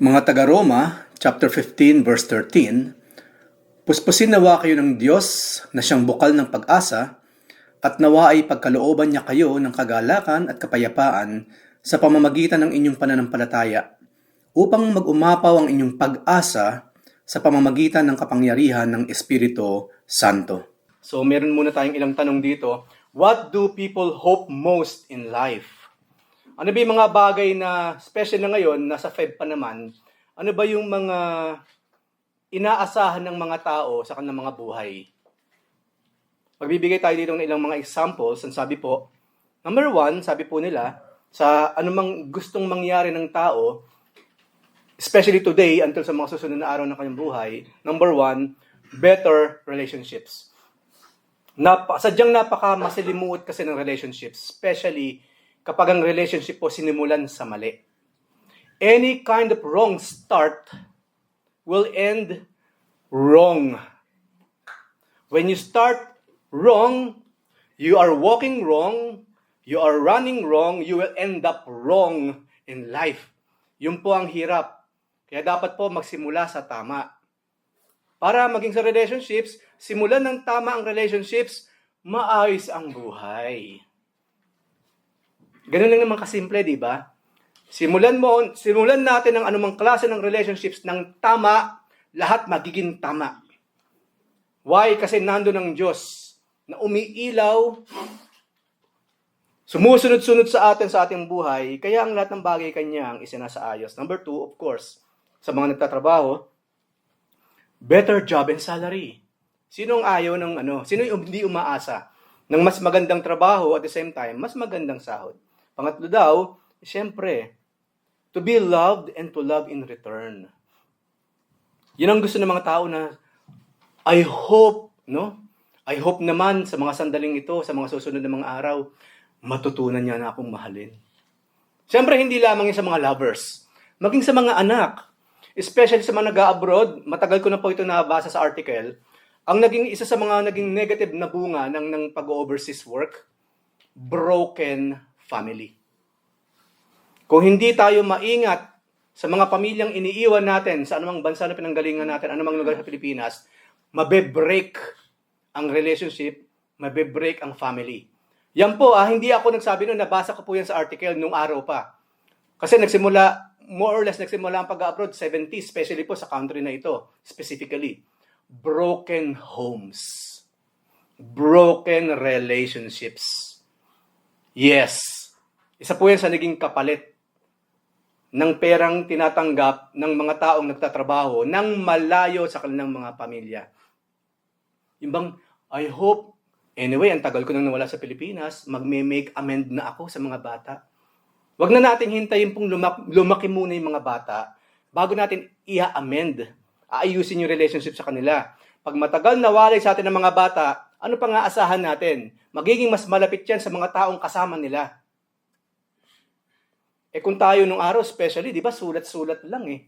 Mga taga-Roma, chapter 15, verse 13, puspusin nawa kayo ng Diyos na siyang bukal ng pag-asa at nawa ay pagkalooban niya kayo ng kagalakan at kapayapaan sa pamamagitan ng inyong pananampalataya upang mag-umapaw ang inyong pag-asa sa pamamagitan ng kapangyarihan ng Espiritu Santo. So meron muna tayong ilang tanong dito. What do people hope most in life? Ano ba yung mga bagay na, special na ngayon, nasa Feb pa naman, ano ba yung mga inaasahan ng mga tao sa kanilang mga buhay? Magbibigay tayo dito ng ilang mga examples. Ang sabi po, number 1, sabi po nila, sa anumang gustong mangyari ng tao, especially today, until sa mga susunod na araw ng kanyang buhay, number 1, better relationships. Sadyang napaka-masalimuot kasi ng relationships, especially kapag ang relationship po sinimulan sa mali. Any kind of wrong start will end wrong. When you start wrong, you are walking wrong, you are running wrong, you will end up wrong in life. Yun po ang hirap. Kaya dapat po magsimula sa tama. Para maging sa relationships, simulan ng tama ang relationships, maayos ang buhay. Ganun lang naman kasimple, di ba? Simulan natin ang anumang klase ng relationships ng tama, lahat magiging tama. Why? Kasi nandun ang Diyos na umiilaw, sumusunod-sunod sa atin sa ating buhay, kaya ang lahat ng bagay kanya ang isinasaayos. Number 2, of course, sa mga nagtatrabaho, better job and salary. Sino ang ayaw sino yung hindi umaasa ng mas magandang trabaho at the same time, mas magandang sahod? Pangatlo daw, siyempre, to be loved and to love in return. Yun ang gusto ng mga tao na, I hope naman sa mga sandaling ito, sa mga susunod na mga araw, matutunan niya na akong mahalin. Siyempre, hindi lamang yun sa mga lovers, maging sa mga anak, especially sa mga nag-abroad, matagal ko na po ito nabasa sa article, isa sa mga naging negative na bunga ng pag-overseas work, broken family. Kung hindi tayo maingat sa mga pamilyang iniiwan natin sa anumang bansa na pinanggalingan natin, anumang lugar sa Pilipinas, mabe-break ang relationship, mabe-break ang family. Yan po, hindi ako nagsabi noon, nabasa ko po yan sa article nung araw pa. Kasi more or less nagsimula ang pag-abroad, 70s, especially po sa country na ito, specifically. Broken homes. Broken relationships. Yes. Isa po yan sa naging kapalit ng perang tinatanggap ng mga taong nagtatrabaho ng malayo sa kanilang mga pamilya. Yung bang, I hope, anyway, ang tagal ko nang nawala sa Pilipinas, magme-make amend na ako sa mga bata. Huwag na natin hintayin pong lumaki muna yung mga bata bago natin i-amend, aayusin yung relationship sa kanila. Pag matagal nawalay sa atin ng mga bata, ano pang aasahan natin? Magiging mas malapit yan sa mga taong kasama nila. Kung tayo nung araw, especially, di ba, sulat-sulat lang 2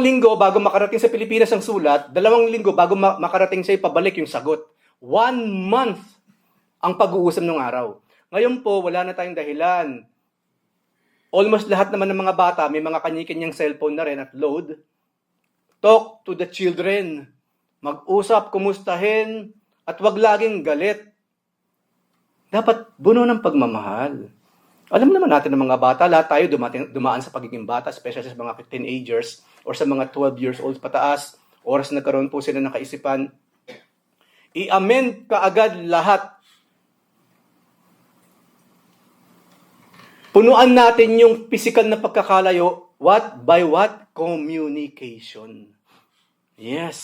linggo bago makarating sa Pilipinas ang sulat, 2 linggo bago makarating sa'yo pabalik yung sagot. 1 month ang pag-uusap nung araw. Ngayon po, wala na tayong dahilan. Almost lahat naman ng mga bata, may mga kanya-kanyang cellphone na rin at load. Talk to the children. Mag-usap, kumustahin, at wag laging galit. Dapat buno ng pagmamahal. Alam naman natin ng mga bata, lahat tayo dumaan sa pagiging bata, especially sa mga teenagers or sa mga 12 years old pataas, oras na nagkaroon po sila ng kaisipan. I-amend ka agad lahat. Punuan natin yung physical na pagkakalayo. What? By what? Communication. Yes.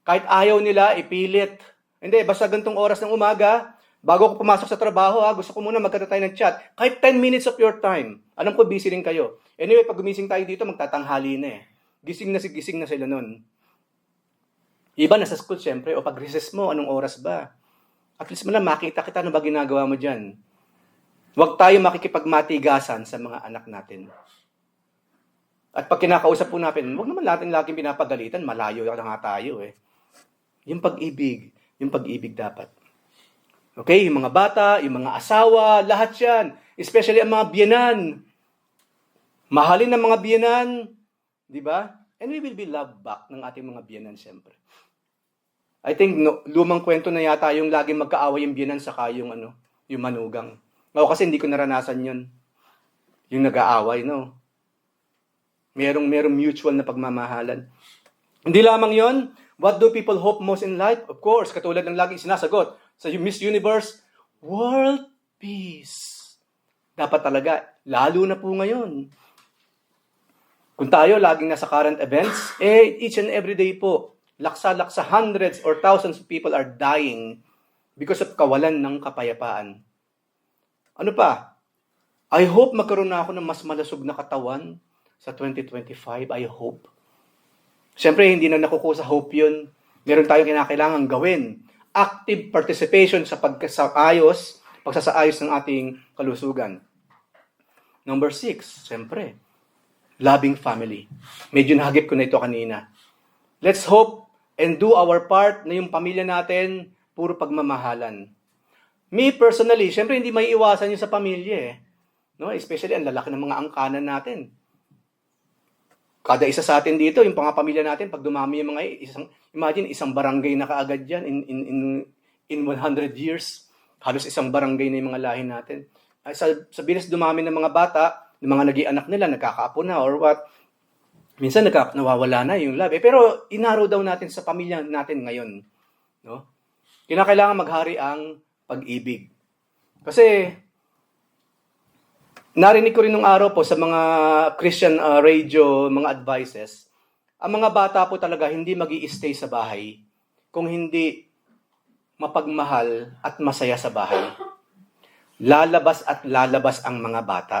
Kahit ayaw nila, ipilit. Hindi, basta gantong oras ng umaga, bago ako pumasok sa trabaho, gusto ko muna magkata tayo ng chat. Kahit 10 minutes of your time. Alam ko, busy rin kayo. Anyway, pag gumising tayo dito, magtatanghali na Gising na sila nun. Iba, nasa school syempre. O pag recess mo, anong oras ba? At least mo na makita kita ano ba ginagawa mo dyan. Huwag tayo makikipagmatigasan sa mga anak natin. At pag kinakausap po natin, huwag naman natin laging pinapagalitan. Malayo na nga tayo Yung pag-ibig dapat. Okay, yung mga bata, yung mga asawa, lahat yan. Especially ang mga biyenan. Mahalin ng mga biyenan, di ba? And we will be loved back ng ating mga biyenan, siyempre. I think lumang kwento na yata yung laging magkaaway yung biyenan saka yung yung manugang. Ako kasi hindi ko naranasan yun. Yung nag-aaway, no? Merong mutual na pagmamahalan. Hindi lamang yon. What do people hope most in life? Of course, katulad ng laging sinasagot sa Miss Universe, world peace. Dapat talaga, lalo na po ngayon. Kung tayo laging nasa current events, each and every day po, laksa-laksa, hundreds or thousands of people are dying because of kawalan ng kapayapaan. Ano pa? I hope magkaroon na ako ng mas malusog na katawan sa 2025. I hope. Siyempre, hindi na nakukuha sa hope yun. Meron tayong kinakailangan gawin. Active participation sa pagsasaayos ng ating kalusugan. Number 6, siyempre, loving family. Medyo nahagip ko na ito kanina. Let's hope and do our part na yung pamilya natin, puro pagmamahalan. Me personally, siyempre hindi may iwasan yung sa pamilya eh. No? Especially ang lalaki ng mga angkanan natin. Kada isa sa atin dito, yung pamilya natin, pag dumami yung mga imagine isang barangay na kaagad yan in 100 years. Halos isang barangay na yung mga lahi natin. Sa bilis dumami ng mga bata, ng mga naging anak nila, nagkakaapo na or what. Minsan nawawala na yung love. Pero inaraw daw natin sa pamilya natin ngayon. No? Kinakailangan maghari ang pag-ibig. Kasi narinig ko rin nung araw po sa mga Christian radio, mga advices, ang mga bata po talaga hindi magi-stay sa bahay kung hindi mapagmahal at masaya sa bahay. Lalabas at lalabas ang mga bata.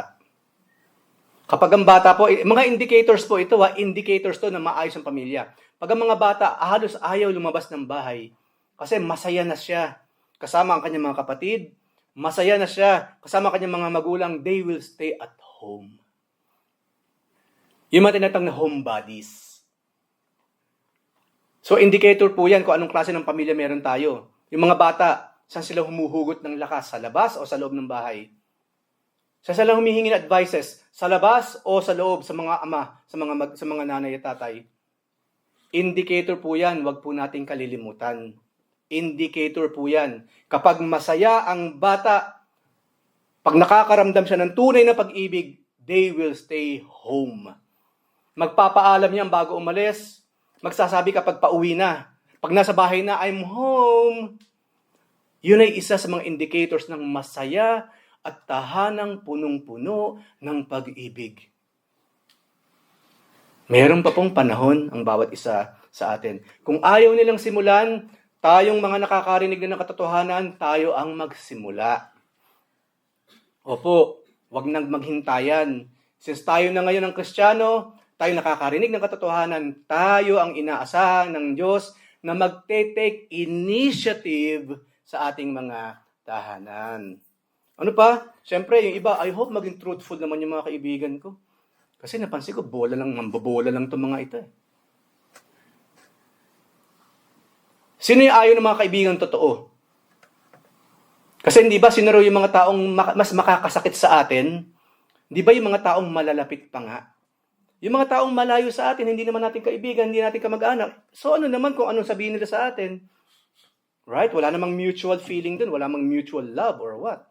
Kapag ang bata po, mga indicators po ito, indicators to na maayos ang pamilya. Pag ang mga bata halos ayaw lumabas ng bahay kasi masaya na siya kasama ang kanyang mga kapatid, masaya na siya kasama ang kanyang mga magulang, they will stay at home. Yung mga tinatawag na homebodies. So indicator po yan kung anong klase ng pamilya meron tayo. Yung mga bata, saan sila humuhugot ng lakas? Sa labas o sa loob ng bahay? Saan sila humihingi ng advices? Sa labas o sa loob, sa mga ama, sa mga nanay at tatay? Indicator po yan, wag po nating kalilimutan. Indicator po yan. Kapag masaya ang bata, pag nakakaramdam siya ng tunay na pag-ibig, they will stay home. Magpapaalam yan bago umalis. Magsasabi kapag pauwi na. Pag nasa bahay na, I'm home. Yun ay isa sa mga indicators ng masaya at tahanang punong-puno ng pag-ibig. Meron pa pong panahon ang bawat isa sa atin. Kung ayaw nilang simulan, tayong mga nakakarinig na ng katotohanan, tayo ang magsimula. Opo, wag nang maghintayan. Since tayo na ngayon ang Kristiyano, tayo nakakarinig ng katotohanan, tayo ang inaasahan ng Diyos na magte-take initiative sa ating mga tahanan. Ano pa? Siyempre, yung iba, I hope maging truthful naman yung mga kaibigan ko. Kasi napansin ko, mambobola lang itong mga ito. Sino yung ayaw ng mga kaibigan totoo? Kasi hindi ba sinaro yung mga taong mas makakasakit sa atin? Di ba yung mga taong malalapit pa nga? Yung mga taong malayo sa atin, hindi naman natin kaibigan, hindi natin kamag-anak. So ano naman kung anong sabihin nila sa atin? Right? Wala namang mutual feeling dun, wala namang mutual love or what.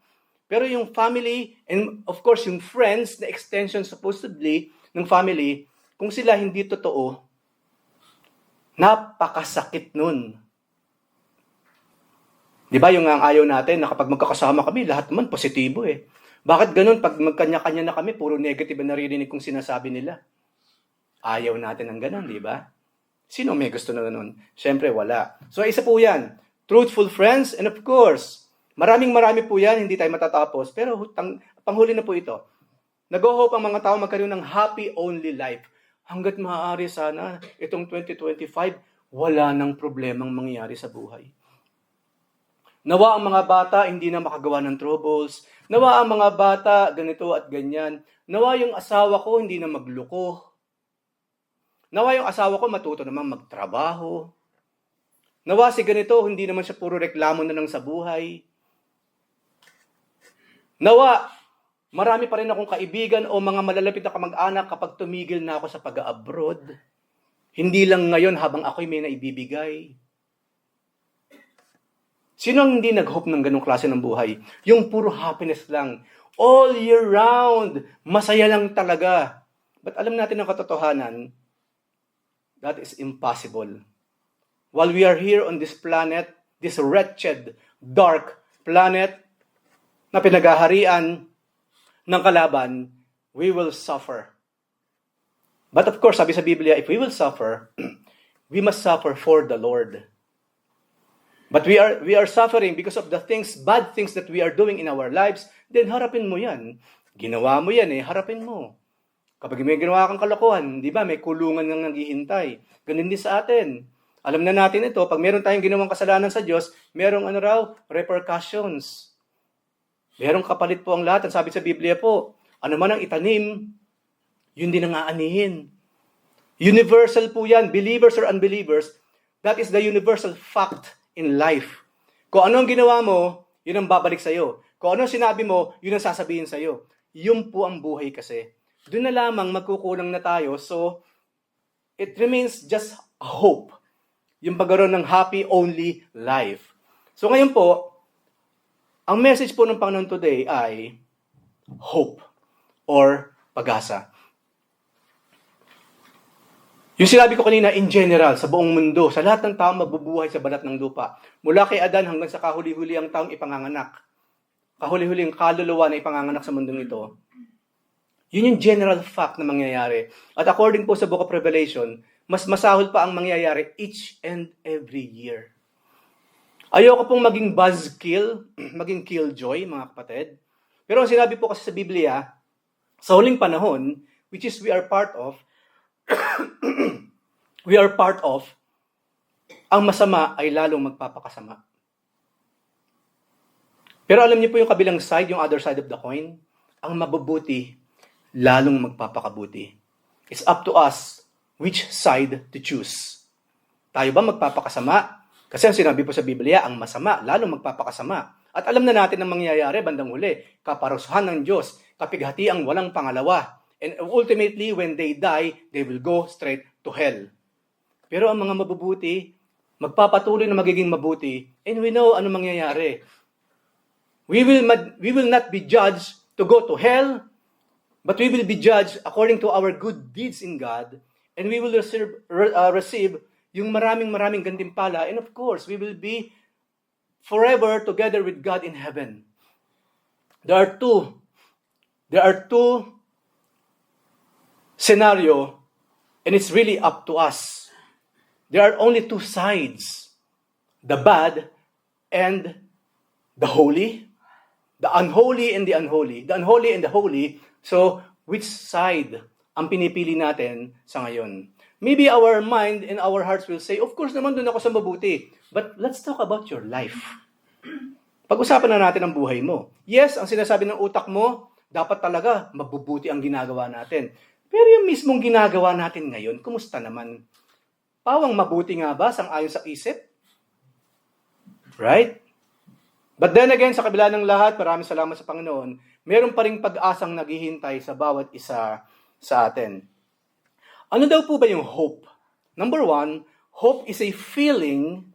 Pero yung family, and of course yung friends, na extension supposedly ng family, kung sila hindi totoo, napakasakit nun. Di ba yung ang ayaw natin na kapag magkakasama kami, lahat naman positibo eh. Bakit ganun? Pag magkanya-kanya na kami, puro negative na naririnig kong sinasabi nila. Ayaw natin ng ganun, di ba? Sino may gusto na ganun? Siyempre, wala. So, isa po yan. Truthful friends, and of course, marami po yan, hindi tayo matatapos. Pero panghuli na po ito. Nag-hope ang mga tao magkaroon ng happy only life. Hanggat maaari sana, itong 2025, wala nang problemang mangyayari sa buhay. Nawa ang mga bata hindi na makagawa ng troubles. Nawa ang mga bata ganito at ganyan. Nawa yung asawa ko hindi na magloko. Nawa yung asawa ko matuto naman magtrabaho. Nawa si ganito hindi naman siya puro reklamo na lang sa buhay. Nawa Marami pa rin akong kaibigan o mga malalapit na kamag-anak kapag tumigil na ako sa pag-abroad. Hindi lang ngayon habang ako'y may naibibigay. Sino ang hindi nag-hope ng ganong klase ng buhay? Yung puro happiness lang. All year round. Masaya lang talaga. But alam natin ang katotohanan, that is impossible. While we are here on this planet, this wretched, dark planet na pinagaharian ng kalaban, we will suffer. But of course, sabi sa Biblia, if we will suffer, we must suffer for the Lord. But we are suffering because of the things, bad things that we are doing in our lives, then harapin mo yan. Ginawa mo yan harapin mo. Kapag may ginawa kang kalokohan, di ba, may kulungan nang naghihintay. Ganun din sa atin. Alam na natin ito, pag meron tayong ginawang kasalanan sa Diyos, merong repercussions. Merong kapalit po ang lahat. Ang sabi sa Biblia po, ano man ang itanim, yun din ang aanihin. Universal po yan, believers or unbelievers, that is the universal fact in life. Kung ano ang ginawa mo, yun ang babalik sa'yo. Kung ano ang sinabi mo, yun ang sasabihin sa'yo. Yun po ang buhay kasi. Doon na lamang magkukulang na tayo, so it remains just a hope. Yung pagkaroon ng happy only life. So ngayon po, ang message po ng Panginoon today ay hope or pag-asa. Yung sinabi ko kanina, in general, sa buong mundo, sa lahat ng taong mabubuhay sa balat ng lupa, mula kay Adan hanggang sa kahuli-huli ang taong ipanganganak, kahuli-huli ang kaluluwa na ipanganganak sa mundong ito, yun yung general fact na mangyayari. At according po sa Book of Revelation, mas masahol pa ang mangyayari each and every year. Ayoko pong maging buzzkill, maging killjoy, mga kapatid. Pero ang sinabi po kasi sa Biblia, sa huling panahon, which is we are part of, ang masama ay lalong magpapakasama. Pero alam niyo po yung kabilang side, yung other side of the coin, ang mabubuti, lalong magpapakabuti. It's up to us which side to choose. Tayo ba magpapakasama? Kasi ang sinabi po sa Biblia, ang masama, lalong magpapakasama. At alam na natin ang mangyayari bandang huli, kaparusahan ng Diyos, kapighati ang walang pangalawa. And ultimately, when they die, they will go straight to hell. Pero ang mga mabubuti, magpapatuloy na magiging mabuti, and we know ano mangyayari. We will not be judged to go to hell, but we will be judged according to our good deeds in God, and we will receive yung maraming gantimpala, and of course, we will be forever together with God in heaven. There are two scenario, and it's really up to us. There are only two sides, the bad and the holy, the unholy and the unholy, the unholy and the holy. So, which side ang pinipili natin sa ngayon? Maybe our mind and our hearts will say, of course naman doon ako sa mabuti. But let's talk about your life. Pag-usapan na natin ang buhay mo. Yes, ang sinasabi ng utak mo, dapat talaga mabubuti ang ginagawa natin. Pero yung mismong ginagawa natin ngayon, kumusta naman? Pawang mabuti nga ba sang-ayon sa isip? Right? But then again, sa kabila ng lahat, maraming salamat sa Panginoon, meron pa ring pag-asang naghihintay sa bawat isa sa atin. Ano daw po ba yung hope? Number one, hope is a feeling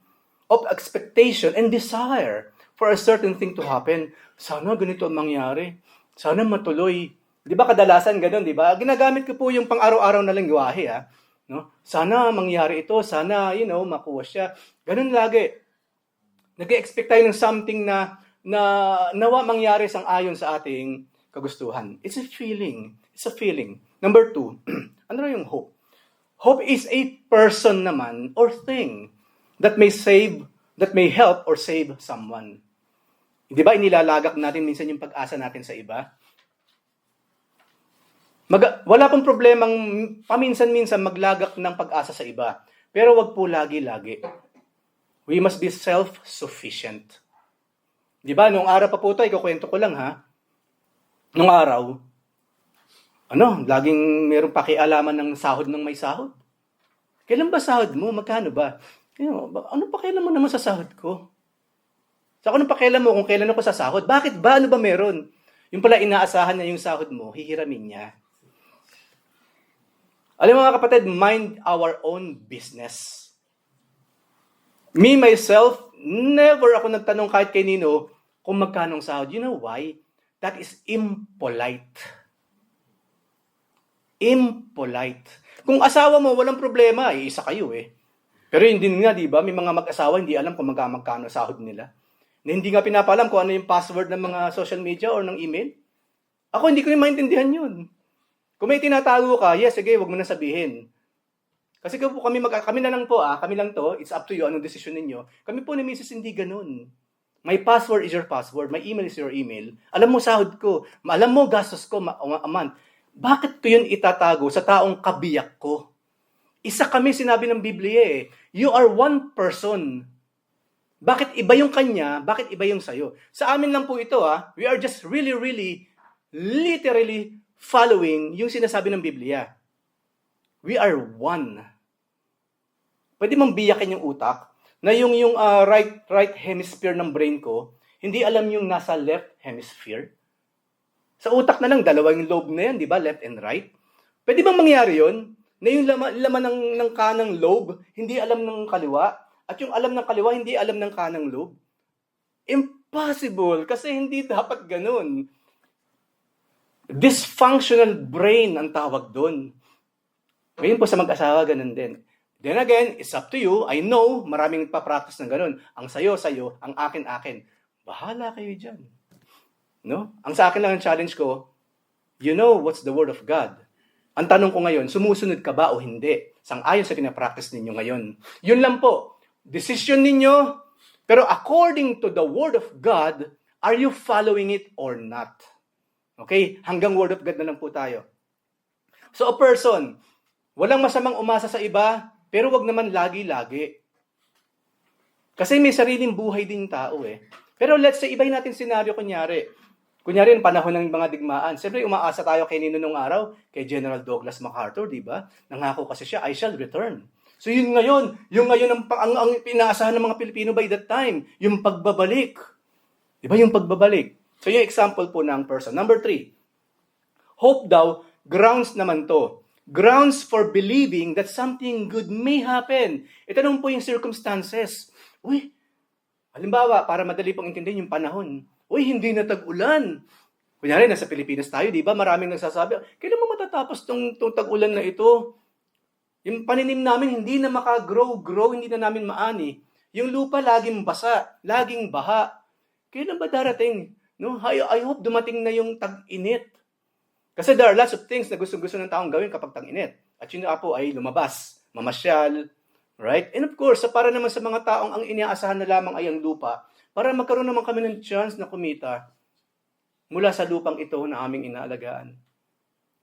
of expectation and desire for a certain thing to happen. Sana ganito ang mangyari. Sana matuloy. Di ba kadalasan ganun, di ba? Ginagamit ko po yung pang-araw-araw na lengguwahe, no? Sana mangyari ito, sana, makuha siya. Ganun lagi. Nag-expect tayo ng something na nawa mangyari sang ayon sa ating kagustuhan. It's a feeling. It's a feeling. Number two, ano na yung hope? Hope is a person naman or thing that may help or save someone. Di ba inilalagak natin minsan yung pag-asa natin sa iba? Wala pong problemang paminsan-minsan maglagak ng pag-asa sa iba. Pero wag po lagi-lagi. We must be self-sufficient. Di ba? Nung araw pa po tayo, kukwento ko lang Nung araw, laging merong pakialaman ng sahod ng may sahod. Kailan ba sahod mo? Magkano ba? Ano pakialam mo naman sa sahod ko? Sa ano pakialam mo kung kailan ako sasahod? Bakit ba? Ano ba meron? Yung pala inaasahan na yung sahod mo, hihiramin niya. Alam mo mga kapatid, mind our own business. Me, myself, never ako nagtanong kahit kay Nino kung magkano ang sahod. You know why? That is impolite. Impolite. Kung asawa mo, walang problema, isa kayo eh. Pero hindi nga, di ba? May mga mag-asawa, hindi alam kung magkano sahod nila. Na hindi nga pinapalam kung ano yung password ng mga social media or ng email. Ako, hindi ko yung maintindihan yun. Kung may tinatago ka, yes, sige, wag mo na sabihin. Kasi kami na lang po, kami lang to, it's up to you, anong desisyon ninyo. Kami po ni Mrs. hindi ganun. My password is your password, my email is your email. Alam mo sahod ko, alam mo gastos ko a month. Bakit ko yun itatago sa taong kabiyak ko? Isa kami, sinabi ng Biblia eh. You are one person. Bakit iba yung kanya? Bakit iba yung sayo? Sa amin lang po ito we are just really, really, literally following yung sinasabi ng Biblia. We are one. Pwede mong biyakin yung utak na yung right hemisphere ng brain ko, hindi alam yung nasa left hemisphere. Sa utak na lang, dalawang lobe na yan, di ba? Left and right. Pwede bang mangyari yun? Na yung laman ng kanang lobe, hindi alam ng kaliwa, at yung alam ng kaliwa, hindi alam ng kanang lobe? Impossible, kasi hindi dapat ganun. Dysfunctional brain ang tawag doon. Ngayon po sa mag-asawa, ganun din. Then again, it's up to you. I know, maraming nagpa-practice ng ganun. Ang sayo, ang akin. Bahala kayo dyan. No? Ang sa akin lang ang challenge ko, you know what's the word of God. Ang tanong ko ngayon, sumusunod ka ba o hindi? Sang-ayon sa pinapractice ninyo ngayon. Yun lang po. Decision ninyo, pero according to the word of God, are you following it or not? Okay? Hanggang word of God na lang po tayo. So a person, walang masamang umasa sa iba, pero wag naman lagi-lagi. Kasi may sariling buhay din tao eh. Pero let's say, ibahin natin senaryo kunyari. Kunyari, yung panahon ng mga digmaan. Siyempre, umaasa tayo kay Nino nung araw, kay General Douglas MacArthur, di ba? Nangako kasi siya, I shall return. So yun ngayon ang pinaasahan ng mga Pilipino by that time, yung pagbabalik. Di ba yung pagbabalik? So yung example po ng person. Number 3, hope daw, grounds naman to. Grounds for believing that something good may happen. Ito naman po yung circumstances. Uy, halimbawa, para madali pong intindihin yung panahon. Uy, hindi na tag-ulan. Kunyari, nasa Pilipinas tayo, di ba? Maraming nagsasabi, kailan mo matatapos tong tag-ulan na ito? Yung paninim namin, hindi na makagrow, hindi na namin maani. Yung lupa, laging basa, laging baha. Kailan ba darating? No? I hope dumating na yung tag-init. Kasi there are lots of things na gusto-gusto ng taong gawin kapag tag-init. At yun nga po ay lumabas, mamasyal, right? And of course, para naman sa mga taong ang inaasahan na lamang ay ang lupa, para magkaroon naman kami ng chance na kumita mula sa lupang ito na aming inaalagaan.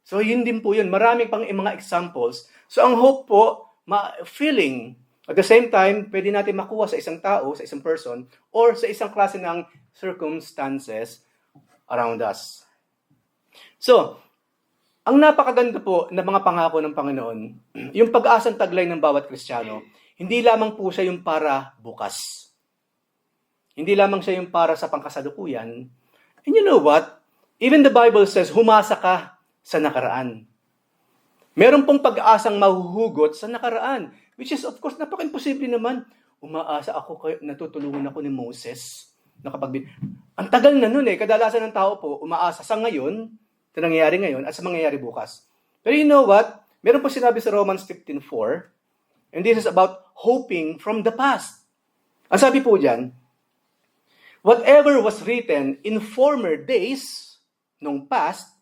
So yun din po yun. Maraming pang mga examples. So ang hope po, feeling, at the same time, pwede natin makuha sa isang tao, sa isang person, or sa isang klase ng circumstances around us. So, ang napakaganda po ng mga pangako ng Panginoon, yung pag-asang taglay ng bawat Kristiyano, hindi lamang po siya yung para bukas. Hindi lamang siya yung para sa pangkasalukuyan. And you know what? Even the Bible says, humasa ka sa nakaraan. Meron pong pag-asang mahuhugot sa nakaraan. Which is, of course, napaka-imposible naman. Umaasa ako, natutulungan ako ni Moses. Ang tagal na nun eh. Kadalasan ng tao po, umaasa sa ngayon, sa nangyayari ngayon, at sa mangyayari bukas. Pero you know what? Meron po sinabi sa Romans 15:4, and this is about hoping from the past. Ang sabi po dyan, whatever was written in former days, nung past,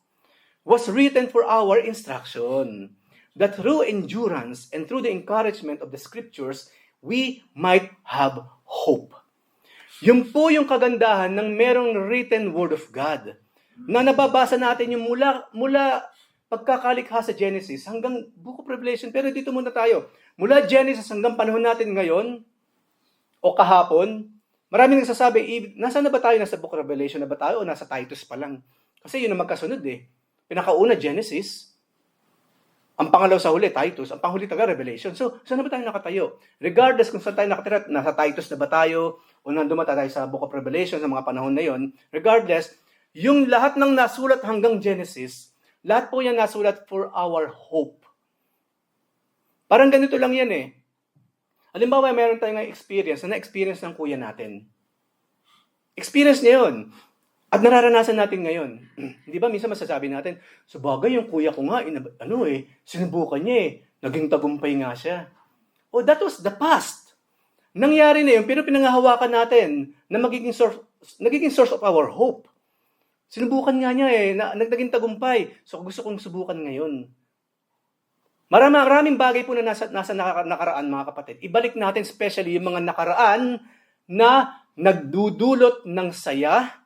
was written for our instruction, that through endurance and through the encouragement of the Scriptures, we might have hope. Yun po yung kagandahan ng merong written Word of God, na nababasa natin yung mula pagkakalikha sa Genesis hanggang Book of Revelation. Pero dito muna tayo. Mula Genesis hanggang panahon natin ngayon, o kahapon, maraming nagsasabi, nasaan na ba tayo? Nasa Book of Revelation na ba tayo? O nasa Titus pa lang? Kasi yun ang magkasunod eh. Pinakauna, Genesis. Ang pangalaw sa huli, Titus. Ang panghuli taga, Revelation. So, saan na ba tayo nakatayo? Regardless kung saan tayo nakatira, nasa Titus na ba tayo, o nandun ba tayo sa Book of Revelation sa mga panahon na yon, regardless, Yung lahat ng nasulat hanggang Genesis, lahat po yan nasulat for our hope. Parang ganito lang yan eh. Halimbawa, meron tayong experience na na-experience ng kuya natin. Experience niya yun. At nararanasan natin ngayon. Hindi ba minsan masasabi natin, sabagay yung kuya ko nga, sinubukan niya eh. Naging tagumpay nga siya. Oh, that was the past. Nangyari na yun, pero pinangahawakan natin na nagiging source of our hope. Sinubukan nga niya eh, naging tagumpay. So gusto kong subukan ngayon. Maraming bagay po na nasa nakaraan, mga kapatid. Ibalik natin especially yung mga nakaraan na nagdudulot ng saya,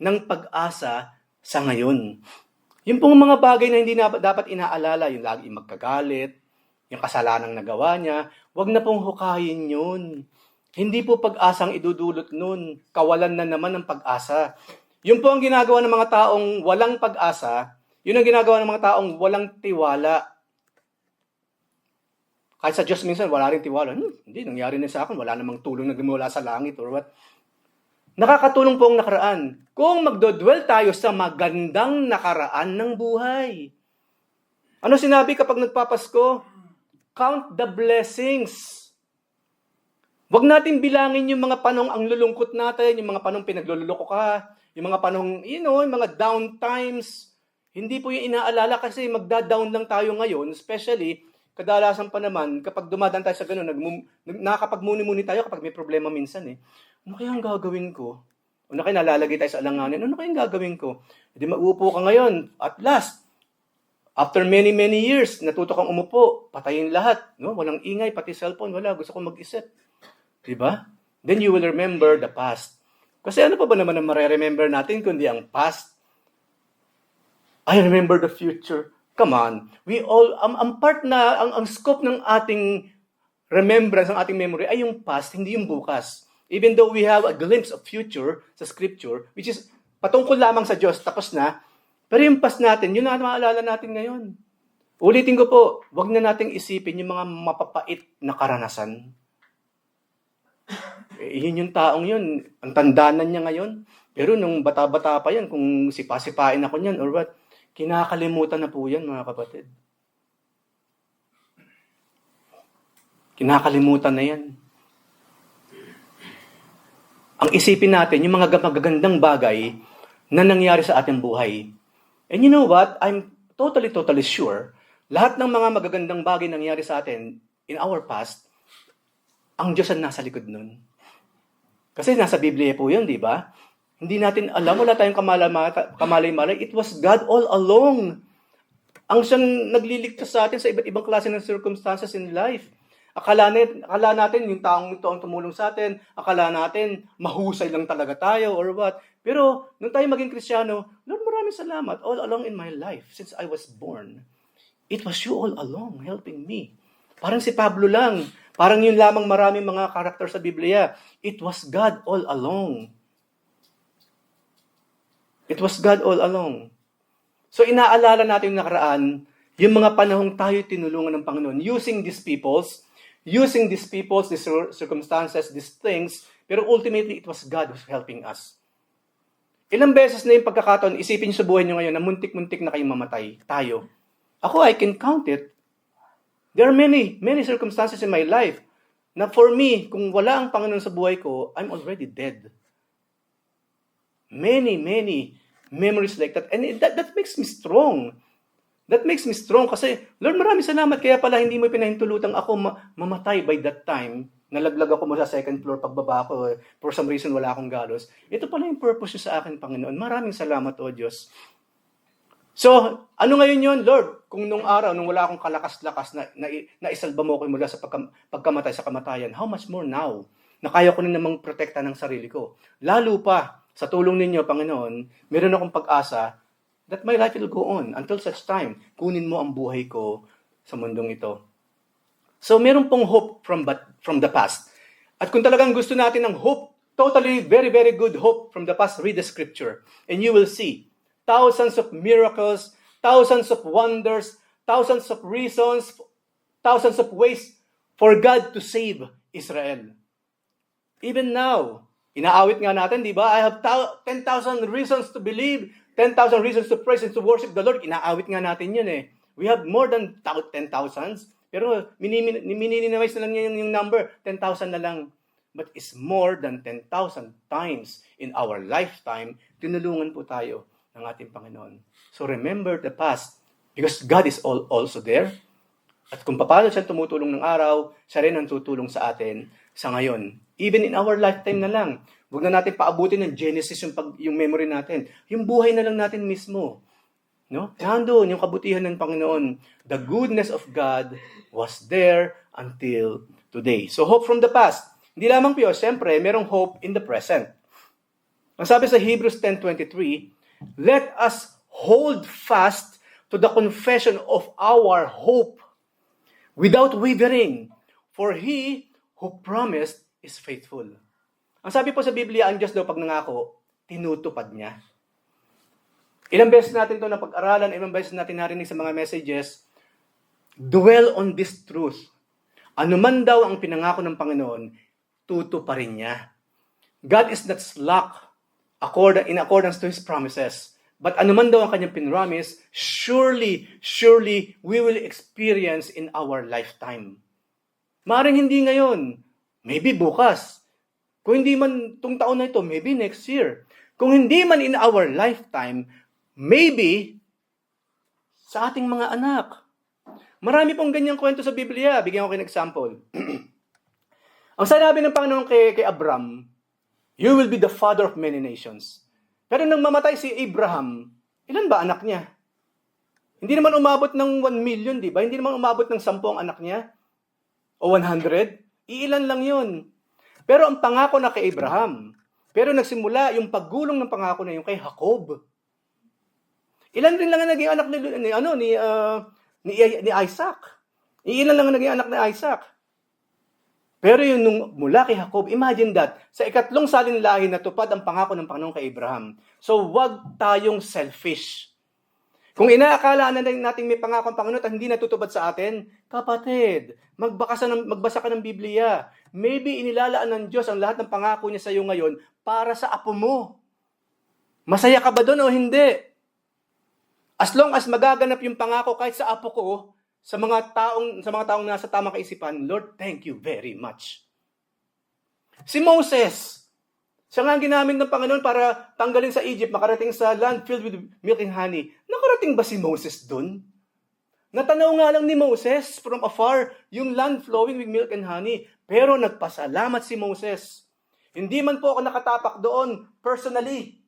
ng pag-asa sa ngayon. Yung pong mga bagay na hindi dapat inaalala, yung lagi magkagalit, yung kasalanang nagawa niya, wag na pong hukayin yun. Hindi po pag-asang idudulot nun. Kawalan na naman ng pag-asa. Yun po ang ginagawa ng mga taong walang pag-asa, yun ang ginagawa ng mga taong walang tiwala. Kahit sa Diyos minsan, wala rin tiwala. Hindi, nangyari na sa akin. Wala namang tulong na gumula sa langit or what. Nakakatulong po ang nakaraan. Kung magdodwell tayo sa magandang nakaraan ng buhay. Ano sinabi kapag nagpapasko? Count the blessings. Huwag natin bilangin yung mga panong ang lulungkot natin, yung mga panong pinagluloko ka, yung mga panong, yung mga down times. Hindi po yung inaalala kasi magda-down lang tayo ngayon, especially kadalasan pa naman, kapag dumadaan tayo sa gano'n, nakakapagmuni-muni tayo kapag may problema minsan eh. Ano kaya ang gagawin ko? Ano kaya nalalagay tayo sa alanganin? Ano kaya ang gagawin ko? Hindi mauupo ka ngayon. At last, after many years, natuto kang umupo, patayin lahat. No? Walang ingay, pati cellphone, wala. Gusto kong mag-isip. Diba? Then you will remember the past. Kasi ano pa ba naman ang mareremember natin kundi ang past? I remember the future. Come on. We all, ang part na, ang scope ng ating remembrance, ang ating memory ay yung past, hindi yung bukas. Even though we have a glimpse of future sa scripture, which is patungkol lamang sa Diyos, tapos na, pero yung past natin, yun na maalala natin ngayon. Ulitin ko po, wag na nating isipin yung mga mapapait na karanasan. Yun yung taong yun, ang tandanan niya ngayon. Pero nung bata-bata pa yan, kung sipa-sipain ako niyan or what, kinakalimutan na po yan, mga kapatid. Kinakalimutan na yan. Ang isipin natin, yung mga magagandang bagay na nangyari sa ating buhay. And you know what? I'm totally sure, lahat ng mga magagandang bagay nangyari sa atin in our past, ang Diyos ang nasa likod nun. Kasi nasa Biblia po yun, di ba? Hindi natin alam, wala tayong kamalay-malay. It was God all along. Ang siyang nagliligtas sa atin sa iba't ibang klase ng circumstances in life. Akala natin yung taong ito ang tumulong sa atin. Akala natin mahusay lang talaga tayo or what. Pero nung tayo maging Kristiyano, Lord, maraming salamat all along in my life since I was born. It was you all along helping me. Parang si Pablo lang. Parang yun lamang maraming mga karakter sa Biblia. It was God all along. It was God all along. So inaalala natin yung nakaraan, yung mga panahong tayo tinulungan ng Panginoon, using these peoples, these circumstances, these things, pero ultimately, it was God who's helping us. Ilang beses na yung pagkakataon, isipin sa buhay nyo ngayon na muntik-muntik na kayong mamatay, tayo. Ako, I can count it. There are many circumstances in my life na for me, kung wala ang Panginoon sa buhay ko, I'm already dead. Many memories like that. And that makes me strong. That makes me strong kasi, Lord, maraming salamat. Kaya pala hindi mo pinahintulutang ako mamatay by that time. Nalaglag ako mo sa second floor pagbaba ko. For some reason, wala akong galos. Ito pala yung purpose niyo sa akin, Panginoon. Maraming salamat, O Diyos. So, ano ngayon yun, Lord? Kung nung araw, nung wala akong kalakas-lakas na isalba mo ko mula sa pagkamatay sa kamatayan, how much more now? Na kaya ko na namang protekta ng sarili ko. Lalo pa, sa tulong ninyo, Panginoon, meron akong pag-asa that my life will go on until such time. Kunin mo ang buhay ko sa mundong ito. So, meron pong hope from the past. At kung talagang gusto natin ng hope, totally, very good hope from the past, read the scripture. And you will see thousands of miracles, thousands of wonders, thousands of reasons, thousands of ways for God to save Israel. Even now, Inaawit nga natin, di ba? I have 10,000 reasons to believe, 10,000 reasons to praise and to worship the Lord. Inaawit nga natin yun eh. We have more than 10,000, pero minimize na lang yung number, 10,000 na lang. But it's more than 10,000 times in our lifetime, tinulungan po tayo ng ating Panginoon. So remember the past, because God is also there. At kung paano siya tumutulong ng araw, siya rin ang tutulong sa atin sa ngayon. Even in our lifetime na lang. Huwag na natin paabutin ng Genesis yung memory natin. Yung buhay na lang natin mismo. No? Nandoon yung kabutihan ng Panginoon. The goodness of God was there until today. So hope from the past. Hindi lamang po, siyempre, merong hope in the present. Ang sabi sa Hebrews 10:23, let us hold fast to the confession of our hope without wavering, for He who promised is faithful. Ang sabi po sa Biblia, ang Diyos daw pag nangako, tinutupad niya. Ilang beses natin ito na pag-aralan, ilang beses natin narinig sa mga messages, dwell on this truth. Ano man daw ang pinangako ng Panginoon, tutuparin niya. God is not slack in accordance to His promises. But ano man daw ang kanyang pinromise, surely we will experience in our lifetime. Maaaring hindi ngayon, maybe bukas. Kung hindi man itong taon na ito, maybe next year. Kung hindi man in our lifetime, maybe sa ating mga anak. Marami pong ganyang kwento sa Biblia. Bigyan ko kayo ng example. Ang sinabi ng Panginoon kay Abram, you will be the father of many nations. Pero nang mamatay si Abraham, ilan ba anak niya? Hindi naman umabot ng 1 million, di ba? Hindi naman umabot ng 10 anak niya. O 100. Iilan lang yun. Pero ang pangako na kay Abraham. Pero nagsimula yung paggulong ng pangako na yung kay Jacob. Ilan rin lang ang naging anak ni Isaac. Iilan lang ang naging anak ni Isaac. Pero yun nung mula kay Jacob, imagine that, sa ikatlong salinlahi natupad ang pangako ng Panginoon kay Abraham. So wag tayong selfish. Kung inaakala na natin may pangako ang Panginoon at hindi natutupad sa atin, kapatid, magbasa ka ng Biblia. Maybe inilalaan ng Diyos ang lahat ng pangako niya sa iyo ngayon para sa apo mo. Masaya ka ba doon o hindi? As long as magaganap yung pangako kahit sa apo ko, sa mga taong nasa tamang kaisipan, Lord, thank you very much. Si Moses, siya nga ginamit ng Panginoon para tanggalin sa Egypt, makarating sa land filled with milk and honey. Nakarating ba si Moses dun? Natanaw nga lang ni Moses from afar yung land flowing with milk and honey. Pero nagpasalamat si Moses. Hindi man po ako nakatapak doon personally.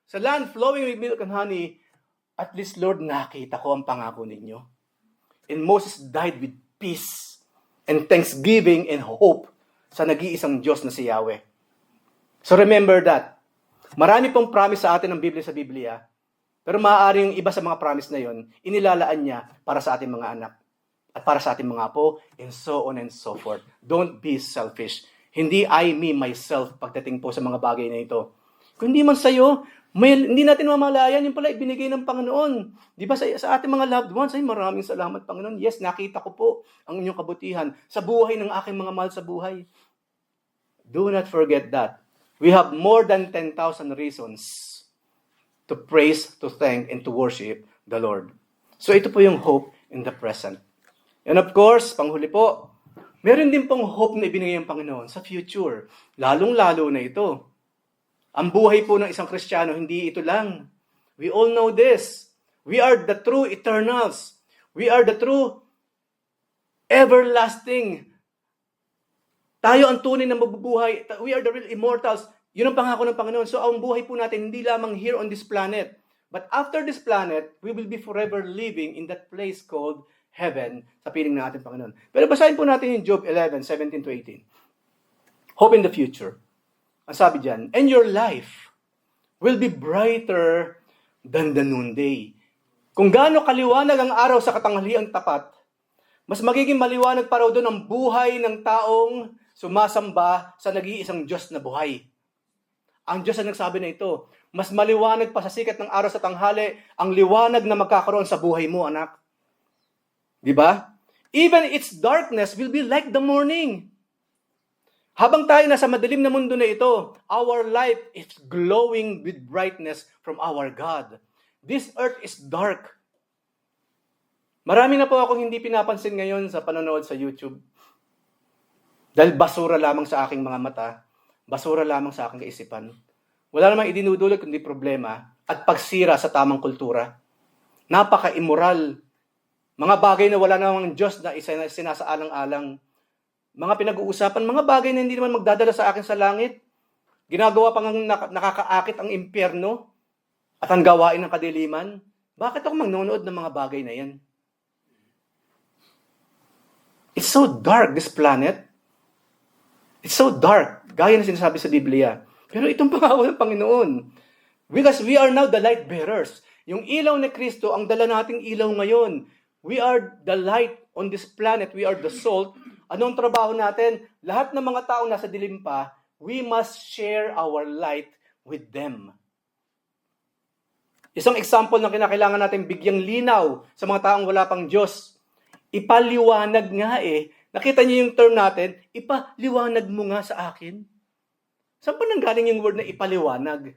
Sa land flowing with milk and honey, at least, Lord, nakita ko ang pangako ninyo. And Moses died with peace and thanksgiving and hope sa nag-iisang Diyos na si Yahweh. So remember that. Marami pong promise sa atin ng Biblia sa Biblia, pero maaari yung iba sa mga promise na yon, inilalaan niya para sa ating mga anak at para sa ating mga apo, and so on and so forth. Don't be selfish. Hindi I, me, myself pagdating po sa mga bagay na ito. Kung hindi man sa'yo, hindi natin mamalayan, yung pala ibinigay ng Panginoon. Di ba sa ating mga loved ones, ay maraming salamat Panginoon. Yes, nakita ko po ang inyong kabutihan sa buhay ng aking mga mahal sa buhay. Do not forget that. We have more than 10,000 reasons to praise, to thank, and to worship the Lord. So ito po yung hope in the present. And of course, panghuli po, meron din pong hope na ibinigay ng Panginoon sa future. Lalong-lalo na ito. Ang buhay po ng isang Kristiyano, hindi ito lang. We all know this. We are the true eternals. We are the true everlasting. Tayo ang tunay na mabubuhay. We are the real immortals. Yun ang pangako ng Panginoon. So ang buhay po natin, hindi lamang here on this planet. But after this planet, we will be forever living in that place called heaven sa piling ng ating Panginoon. Pero basahin po natin yung Job 11:17-18. Hope in the future. Ang sabi dyan, and your life will be brighter than the noonday. Kung gaano kaliwanag ang araw sa katanghaliang tapat, mas magiging maliwanag pa raw doon ang buhay ng taong sumasamba sa nag-iisang Diyos na buhay. Ang Diyos ang nagsabi na ito, mas maliwanag pa sa sikat ng araw sa tanghali ang liwanag na magkakaroon sa buhay mo, anak. Di ba? Even its darkness will be like the morning. Habang tayo nasa madilim na mundo na ito, our life is glowing with brightness from our God. This earth is dark. Marami na po akong hindi pinapansin ngayon sa panonood sa YouTube. Dahil basura lamang sa aking mga mata, basura lamang sa aking kaisipan. Wala namang idinudulot kundi problema at pagsira sa tamang kultura. Napaka-immoral. Mga bagay na wala namang Diyos na sinasaalang-alang. Mga pinag-uusapan, mga bagay na hindi naman magdadala sa akin sa langit. Ginagawa pang nakakaakit ang impyerno at ang gawain ng kadiliman. Bakit ako manonood ng mga bagay na yan? It's so dark, this planet. It's so dark. Gaya na sinasabi sa Biblia. Pero itong pangako ng Panginoon. Because we are now the light bearers. Yung ilaw ni Kristo, ang dala nating ilaw ngayon. We are the light on this planet. We are the salt. Anong trabaho natin? Lahat ng mga taong nasa dilim pa, we must share our light with them. Isang example na kinakailangan natin bigyang linaw sa mga taong wala pang Diyos. Ipaliwanag nga eh. Nakita niyo yung term natin, ipaliwanag mo nga sa akin. Saan pa nanggaling yung word na ipaliwanag?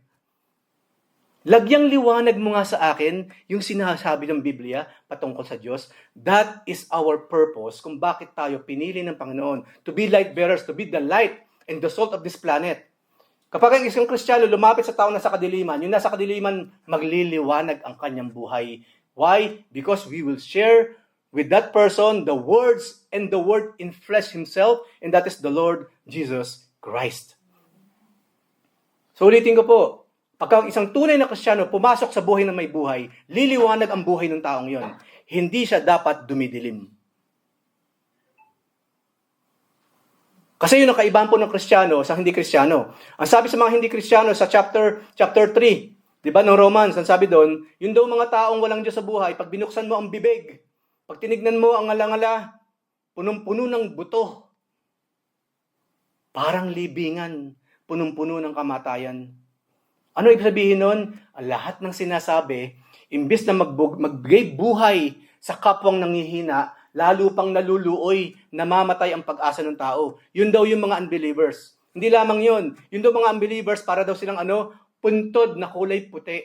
Lagyang liwanag mo nga sa akin yung sinasabi ng Biblia patungkol sa Diyos. That is our purpose kung bakit tayo pinili ng Panginoon. To be light bearers, to be the light and the salt of this planet. Kapag ang isang Kristiyano lumapit sa tao na sa kadiliman, yung nasa kadiliman magliliwanag ang kanyang buhay. Why? Because we will share with that person the words and the word in flesh himself, and that is the Lord Jesus Christ. So ulitin ko po, pagka isang tunay na Kristiyano pumasok sa buhay ng may buhay, liliwanag ang buhay ng taong yon. Hindi siya dapat dumidilim. Kasi yun ang kaibahan po ng Kristiyano sa hindi Kristiyano. Ang sabi sa mga hindi Kristiyano sa chapter 3, di ba, ng Romans, ang sabi doon, yun daw mga taong walang Diyos sa buhay, pag binuksan mo ang bibig, pag tinignan mo ang alangala, punong-puno ng buto, parang libingan, punong-puno ng kamatayan. Ano ibig sabihin nun? Ang lahat ng sinasabi, imbis na magbigay buhay sa kapwang nanghihina, lalo pang naluluoy, namamatay ang pag-asa ng tao. Yun daw yung mga unbelievers. Hindi lamang yun. Yun daw mga unbelievers, para daw silang puntod na kulay puti.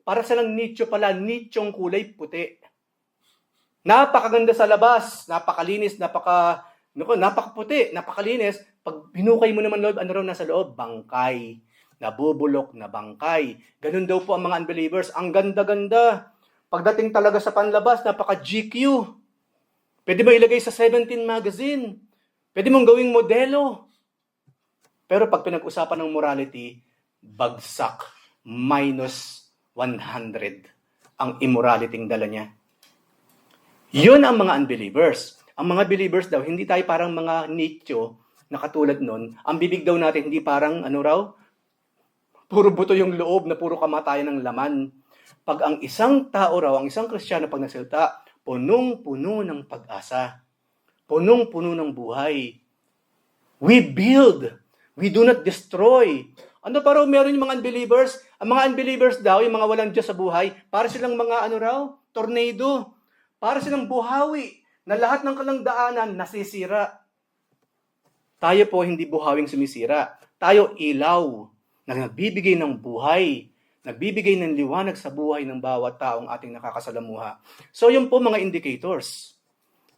Para silang nicho pala, nichong kulay puti. Napakaganda sa labas, napakalinis, napakaputi, napakalinis. Pag binukay mo naman loob, ano raw nasa loob? Bangkay. Nabubulok na bangkay. Ganun daw po ang mga unbelievers. Ang ganda-ganda. Pagdating talaga sa panlabas, napaka-GQ. Pwede mo ilagay sa 17 magazine. Pwede mong gawing modelo. Pero pag pinag-usapan ng morality, bagsak. Minus 100 ang immorality dala niya. Yun ang mga unbelievers. Ang mga believers daw, hindi tayo parang mga nicho na katulad nun. Ang bibig daw natin, hindi parang puro buto yung loob na puro kamatayan ng laman. Pag ang isang tao raw, ang isang Kristiyano pag nagsalita, punong-puno ng pag-asa. Punong-puno ng buhay. We build. We do not destroy. Ano pa raw meron yung mga unbelievers? Ang mga unbelievers daw, yung mga walang Diyos sa buhay, para silang mga tornado. Para silang buhawi na lahat ng kalangdaanan nasisira. Tayo po hindi buhawing sumisira. Tayo ilaw na nagbibigay ng buhay, nagbibigay ng liwanag sa buhay ng bawat taong ating nakakasalamuha. So yun po mga indicators.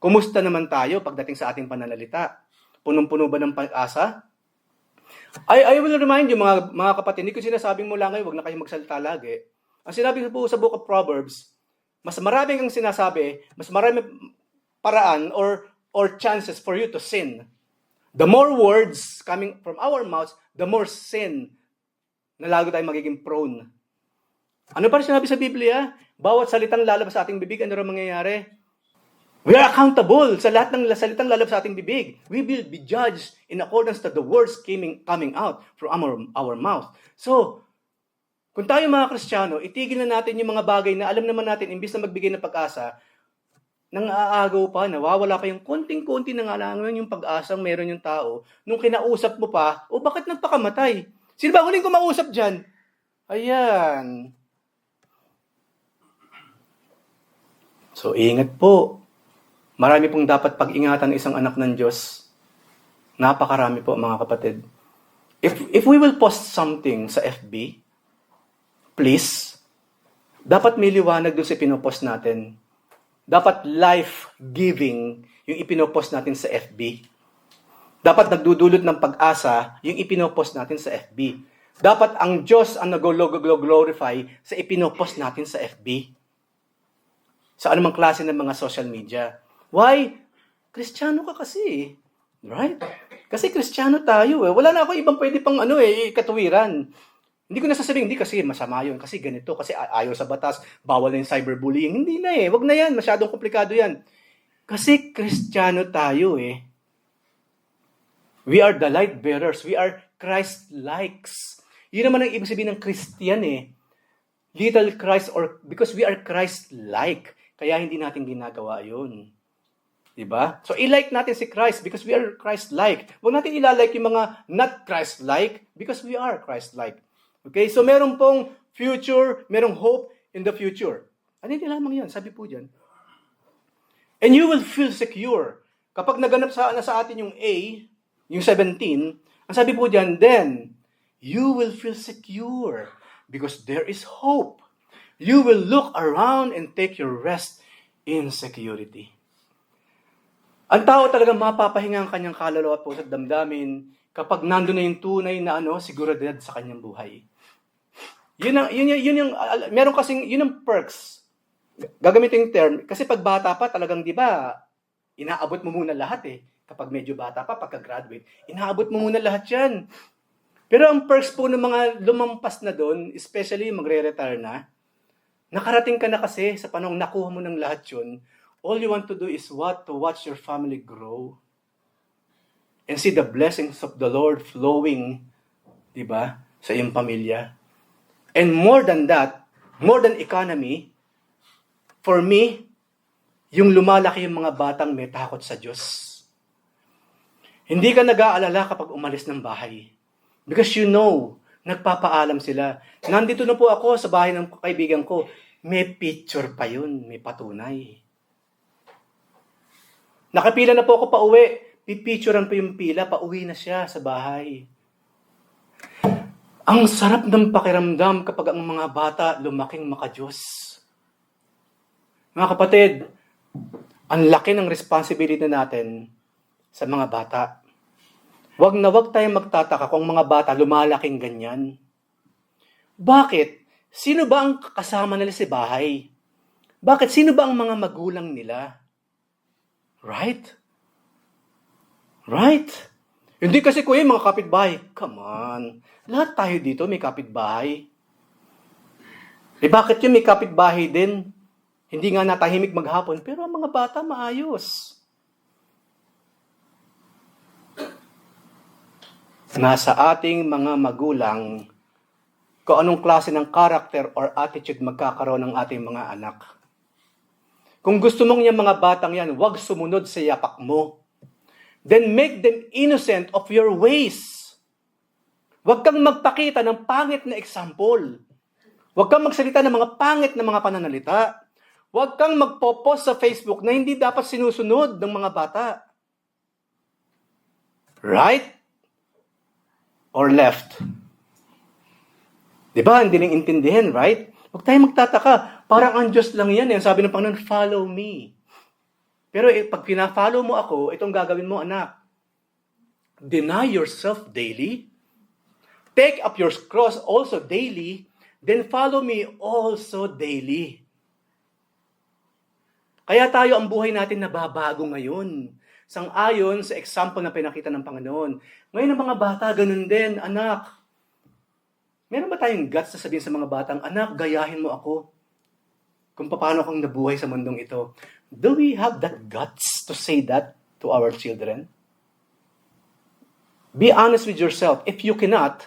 Kumusta naman tayo pagdating sa ating pananalita? Punong-puno ba ng pag-asa? I will remind you mga kapatid, hindi ko sinasabing mula ngayon, huwag na kayong magsalita lagi. Ang sinabi ko po sa Book of Proverbs, mas maraming ang sinasabi, mas maraming paraan or chances for you to sin. The more words coming from our mouths, the more sin na lalo tayong magiging prone. Ano pa rin sinabi sa Biblia? Bawat salitang lalabas sa ating bibig, ano rin mangyayari? We are accountable sa lahat ng salitang lalabas sa ating bibig. We will be judged in accordance to the words coming out from our mouth. So, kung tayo mga Kristiyano, itigil na natin yung mga bagay na alam naman natin, imbis na magbigay ng pag-asa, nang aagaw pa, nawawala pa yung konting-konti na nga lang yung pag-asang meron yung tao. Nung kinausap mo pa, bakit nagpakamatay? Sino ba huling kumausap dyan? Ayan. So, ingat po. Marami pong dapat pag-ingatan ng isang anak ng Diyos. Napakarami po mga kapatid. If we will post something sa FB, please, dapat may liwanag doon sa pinopost natin. Dapat life-giving yung ipinopost natin sa FB. Dapat nagdudulot ng pag-asa yung ipinopost natin sa FB. Dapat ang Diyos ang nag-glorify sa ipinopost natin sa FB. Sa anumang klase ng mga social media. Why? Kristiyano ka kasi. Right? Kasi Kristiyano tayo eh. Wala na ako ibang pwede pang katuwiran. Hindi ko nasasabihin, hindi kasi masama yun, kasi ganito, kasi ayaw sa batas, bawal na yung cyberbullying. Hindi na eh, wag na yan, masyadong komplikado yan. Kasi Kristiyano tayo eh. We are the light bearers, we are Christ-likes. Yun naman ang ibig sabihin ng Christian eh. Little Christ, or because we are Christ-like, kaya hindi natin ginagawa yun. Diba? So, i-like natin si Christ because we are Christ-like. Huwag natin ilalike yung mga not Christ-like because we are Christ-like. Okay? So, meron pong future, merong hope in the future. Ano hindi lamang yan? Sabi po dyan. And you will feel secure. Kapag naganap sa atin yung A, yung 17, ang sabi po dyan, then, you will feel secure because there is hope. You will look around and take your rest in security. Ang tao talagang mapapahinga ang kanyang kaluluwa po sa damdamin kapag nandun na yung tunay na seguridad sa kanyang buhay. Meron kasing, yun ang perks. Gagamitin yung term, kasi pag bata pa talagang, di ba, inaabot mo muna lahat eh. Kapag medyo bata pa, pagka-graduate, inaabot mo muna lahat yan. Pero ang perks po ng mga lumampas na doon, especially magre-retire na, nakarating ka na kasi sa panahong nakuha mo ng lahat yun. All you want to do is what? To watch your family grow. And see the blessings of the Lord flowing, di ba, sa iyong pamilya. And more than that, more than economy, for me, yung lumalaki yung mga batang may takot sa Diyos. Hindi ka nag-aalala kapag umalis ng bahay. Because you know, nagpapaalam sila. Nandito na po ako sa bahay ng kaibigan ko. May picture pa yun, may patunay. Nakapila na po ako pa uwi. Pipicturean po yung pila, pauwi na siya sa bahay. Ang sarap ng pakiramdam kapag ang mga bata lumaking makadiyos. Mga kapatid, ang laki ng responsibility natin sa mga bata. Wag na wag tayong magtataka kung mga bata lumalaking ganyan. Bakit? Sino ba ang kasama nila sa bahay? Bakit? Sino ba ang mga magulang nila? Right? Right? Hindi kasi kuya, mga kapitbahay. Come on. Lahat tayo dito may kapitbahay. Bakit yun may kapitbahay din? Hindi nga natahimik maghapon, pero ang mga bata maayos. Nasa ating mga magulang kung anong klase ng character or attitude magkakaroon ng ating mga anak. Kung gusto mong yung mga batang yan, huwag sumunod sa yapak mo. Then make them innocent of your ways. Huwag kang magpakita ng pangit na example. Huwag kang magsalita ng mga pangit na mga pananalita. Huwag kang magpo-post sa Facebook na hindi dapat sinusunod ng mga bata. Right? Or left? Diba? Hindi nang intindihin, right? Huwag tayong magtataka. Parang ang Diyos lang yan. Ang sabi ng Panginoon, follow me. Pero pag pina-follow mo ako, itong gagawin mo, anak. Deny yourself daily. Take up your cross also daily. Then follow me also daily. Kaya tayo ang buhay natin nababago ngayon. Sang-ayon sa example na pinakita ng Panginoon. Ngayon ang mga bata, ganun din, anak. Meron ba tayong guts na sabihin sa mga batang, anak, gayahin mo ako kung paano kang nabuhay sa mundong ito? Do we have that guts to say that to our children? Be honest with yourself. If you cannot,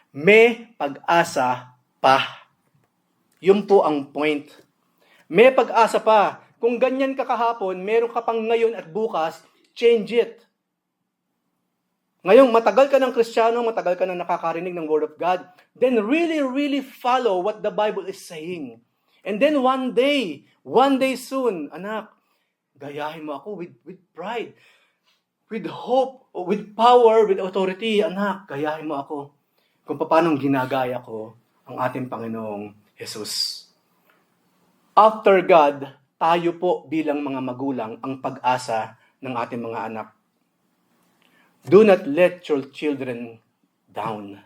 may pag-asa pa. Yun po ang point. May pag-asa pa. Kung ganyan ka kahapon, meron ka pang ngayon at bukas, change it. Ngayong matagal ka ng Kristiyano, matagal ka ng nakakarinig ng Word of God, then really, really follow what the Bible is saying. And then one day soon, anak, gayahin mo ako with pride. with hope, with power, with authority. Anak, gayahin mo ako kung paano ginagaya ko ang ating Panginoong Jesus. After God, tayo po bilang mga magulang ang pag-asa ng ating mga anak. Do not let your children down.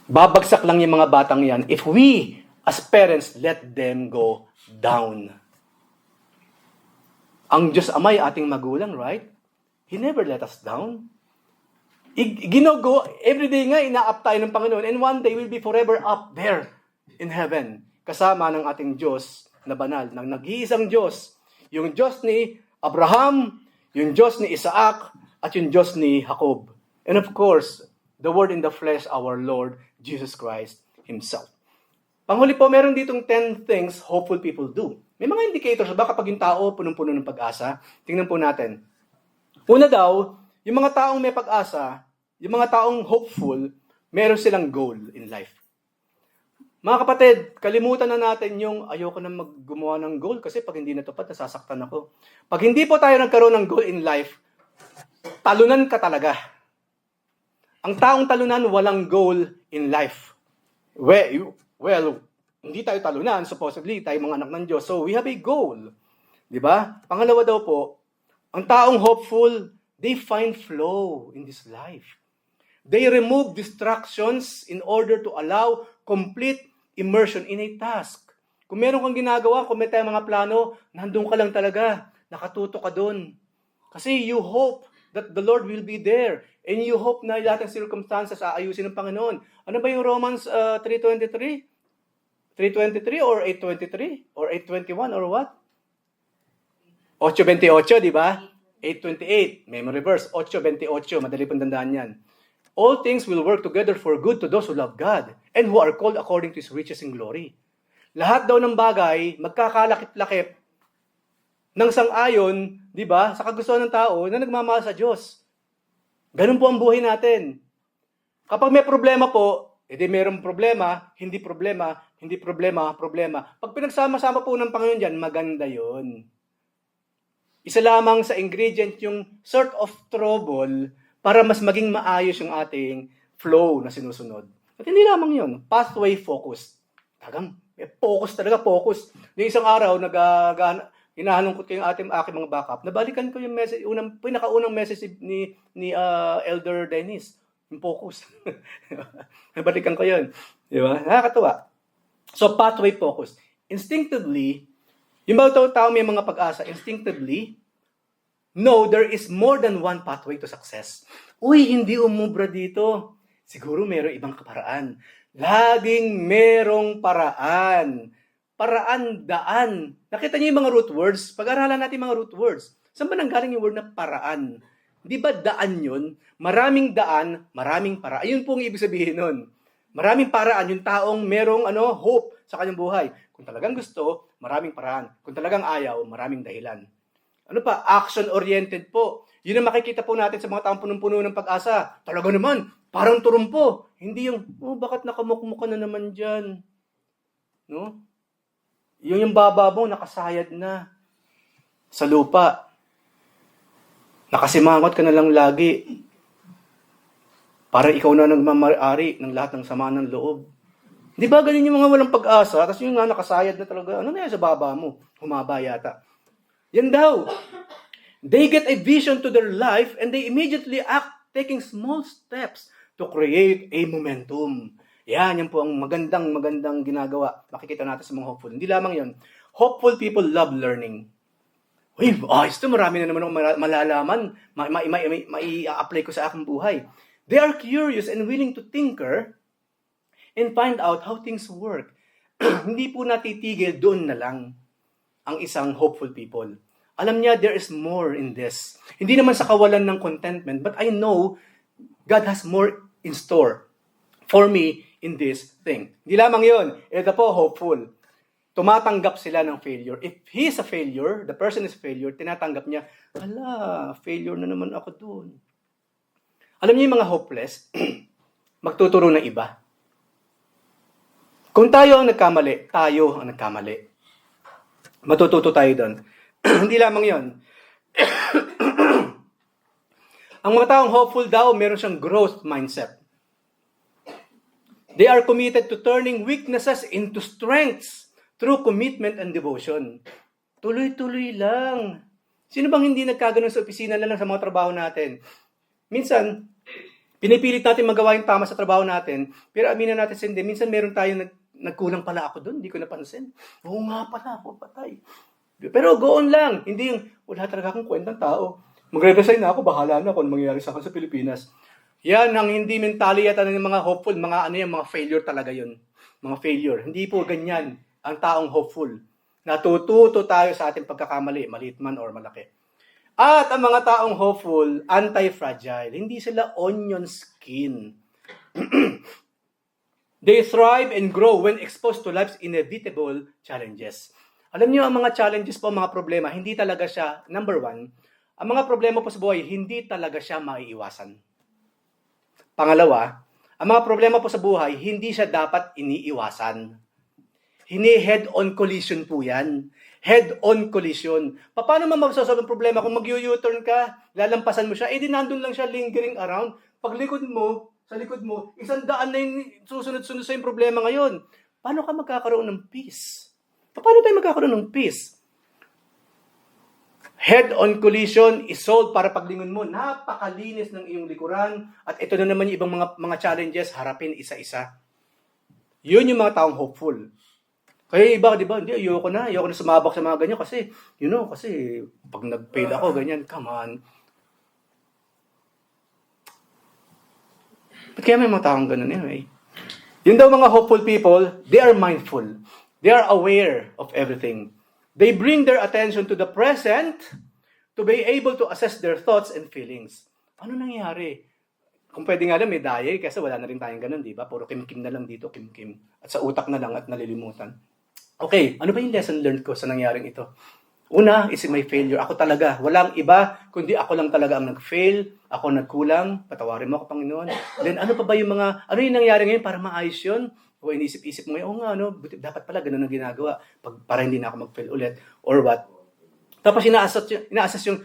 Babagsak lang yung mga batang yan if we, as parents, let them go down. Ang Diyos Ama ay ating magulang, right? He never let us down. Ginogo, everyday nga, ina-up tayo ng Panginoon, and one day we'll be forever up there in heaven, kasama ng ating Diyos na banal, ng nag-iisang Diyos. Yung Diyos ni Abraham, yung Diyos ni Isaac, at yung Diyos ni Jacob. And of course, the Word in the flesh, our Lord Jesus Christ Himself. Panghuli po, meron ditong 10 things hopeful people do. May mga indicators ba kapag yung tao punong-puno ng pag-asa? Tingnan po natin. Una daw, yung mga taong may pag-asa, yung mga taong hopeful, meron silang goal in life. Mga kapatid, kalimutan na natin yung ayoko na gumawa ng goal kasi pag hindi natupad, nasasaktan ako. Pag hindi po tayo nagkaroon ng goal in life, talunan ka talaga. Ang taong talunan, walang goal in life. Well, hindi tayo talunan, supposedly, tayo mga anak ng Diyos. So, we have a goal. Diba? Pangalawa daw po, ang taong hopeful, they find flow in this life. They remove distractions in order to allow complete immersion in a task. Kung meron kang ginagawa, kung may tayong mga plano, nandun ka lang talaga. Nakatuto ka dun. Kasi you hope that the Lord will be there. And you hope na lahat ng circumstances aayusin ng Panginoon. Ano ba yung Romans 3:23? 3:23 or 8:23? Or 8:21 or what? 8:28, di ba? 8:28. Memory verse. 8:28. Madali pong tandaan yan. All things will work together for good to those who love God and who are called according to His riches and glory. Lahat daw ng bagay, magkakalakip-lakip ng sang-ayon, di ba, sa kagustuhan ng tao na nagmamahal sa Diyos. Ganun po ang buhay natin. Kapag may problema po, edi mayroong problema, hindi problema, hindi problema, problema. Pag pinagsama-sama po ng Panginoon dyan, maganda yon. Isa lamang sa ingredient yung sort of trouble para mas maging maayos yung ating flow na sinusunod. At hindi lamang yun, pathway focus. Tagang, focus talaga, focus. Yung isang araw, hinahalungkot ko yung aking mga backup. Nabalikan ko yung message, pinakaunang message ni Elder Dennis. Yung focus. Nabalikan ko yun. Di ba? Nakakatuwa. So, pathway focus. Instinctively, yung mga tao may mga pag-asa, instinctively, no, there is more than one pathway to success. Uy, hindi umubra dito. Siguro merong ibang paraan. Laging merong paraan. Paraan, daan. Nakita niyo yung mga root words? Pag-aralan natin mga root words. Saan ba nanggaling yung word na paraan? Di ba daan yun? Maraming daan, maraming paraan. Ayun po ang ibig sabihin nun. Maraming paraan, yung taong merong hope sa kanyang buhay. Kung talagang gusto, maraming paraan. Kung talagang ayaw, maraming dahilan. Ano pa? Action-oriented po. Yun ang makikita po natin sa mga taong punong-puno ng pag-asa. Talaga naman, parang turumpo. Hindi yung, bakit nakamukmuk ka na naman dyan? No? Yung baba mo, nakasayad na sa lupa. Nakasimangot ka na lang lagi. Para ikaw na nagmamari ng lahat ng sama ng loob. Di ba ganun yung mga walang pag-asa? Tapos yung nga nakasayad na talaga. Ano na yan sa baba mo? Humaba yata. Yan daw. They get a vision to their life and they immediately act taking small steps to create a momentum. Yan po ang magandang ginagawa. Makikita natin sa mga hopeful. Hindi lamang yon. Hopeful people love learning. Uy, ito marami na naman akong malalaman. Mai-apply ko sa aking buhay. They are curious and willing to tinker and find out how things work. Hindi po natitigil doon na lang ang isang hopeful people. Alam niya, there is more in this. Hindi naman sa kawalan ng contentment, but I know God has more in store for me in this thing. Hindi lamang yun. Ito po, hopeful. Tumatanggap sila ng failure. If he is a failure, the person is a failure, tinatanggap niya, failure na naman ako doon. Alam niyo yung mga hopeless, magtuturo ng iba. Kung tayo ang nagkamali, tayo ang nagkamali. Matututo tayo doon. Hindi lamang yon. Ang mga taong hopeful daw, meron siyang growth mindset. They are committed to turning weaknesses into strengths through commitment and devotion. Tuloy-tuloy lang. Sino bang hindi nagkaganon sa opisina na lang sa mga trabaho natin? Minsan, pinipilit natin magawa yung tama sa trabaho natin, pero aminin natin hindi. Minsan meron tayong nagkulang pala ako doon, hindi ko napansin. Oo nga pala, ako patay. Pero go on lang. Hindi yung, wala talaga akong kwentang tao. Magre-resign na ako, bahala na kung mangyayari sa akin sa Pilipinas. Yan ang hindi mentally yata ng mga hopeful, mga mga failure talaga yun. Mga failure. Hindi po ganyan ang taong hopeful. Natututo tayo sa ating pagkakamali, maliit man or malaki. At ang mga taong hopeful, anti-fragile. Hindi sila onion skin. They thrive and grow when exposed to life's inevitable challenges. Alam niyo, ang mga challenges po, mga problema, hindi talaga siya, number one, ang mga problema po sa buhay, hindi talaga siya maiiwasan. Pangalawa, ang mga problema po sa buhay, hindi siya dapat iniiwasan. Head-on collision po yan. Head-on collision. Paano man masasolve ang problema kung mag-u-turn ka, lalampasan mo siya, di nandun lang siya lingering around. Pag sa likod mo, 100 na yung susunod-sunod sa yung problema ngayon. Paano ka magkakaroon ng peace? Paano tayo magkakaroon ng peace? Head-on collision is solved para paglingon mo. Napakalinis ng iyong likuran. At ito na naman yung ibang mga challenges, harapin isa-isa. Yun yung mga taong hopeful. Kaya iba, di ba? Hindi, ayoko na sumabak sa mga ganyan kasi, kasi pag nag-fail ako, ganyan, come on. Ba't kaya may mga taong ganun anyway? Yun daw mga hopeful people, they are mindful. They are aware of everything. They bring their attention to the present to be able to assess their thoughts and feelings. Ano nangyari? Kung pwede nga lang may daya, kasi wala na rin tayong ganun, di ba? Puro kim-kim na lang dito, kim-kim. At sa utak na lang at nalilimutan. Okay, ano ba yung lesson learned ko sa nangyaring ito? Una is my failure. Ako talaga. Walang iba, kundi ako lang talaga ang nag-fail. Ako nagkulang. Patawarin mo ako, Panginoon. Then ano pa ba yung ano yung nangyari ngayon para maayos yun? O inisip-isip mo ngayon, dapat pala ganun ang ginagawa para hindi na ako mag-fail ulit. Or what? Tapos ina-assess yung,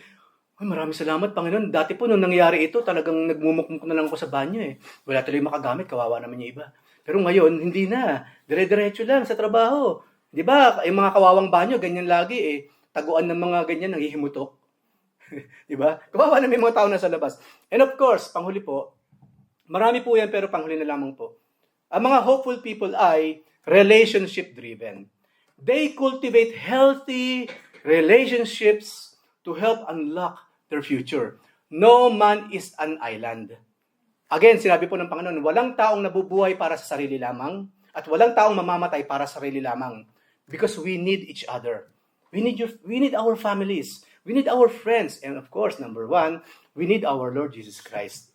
maraming salamat, Panginoon. Dati po nung nangyari ito, talagang nagmumukmuk na lang ako sa banyo eh. Wala tuloy makagamit, kawawa naman yung iba. Pero ngayon, hindi na. Dire-diretso lang sa trabaho. Di ba? Yung mga kawawang banyo, ganyan lagi eh. Taguan ng mga ganyan, nanghihimutok. Di ba? Kawawa na may mga tao nasa labas. And of course, panghuli po, marami po yan pero panghuli na lamang po. Ang mga hopeful people ay relationship-driven. They cultivate healthy relationships to help unlock their future. No man is an island. Again, sinabi po ng Panginoon, walang taong nabubuhay para sa sarili lamang at walang taong mamamatay para sa sarili lamang. Because we need each other. We need our families. We need our friends. And of course, number one, we need our Lord Jesus Christ.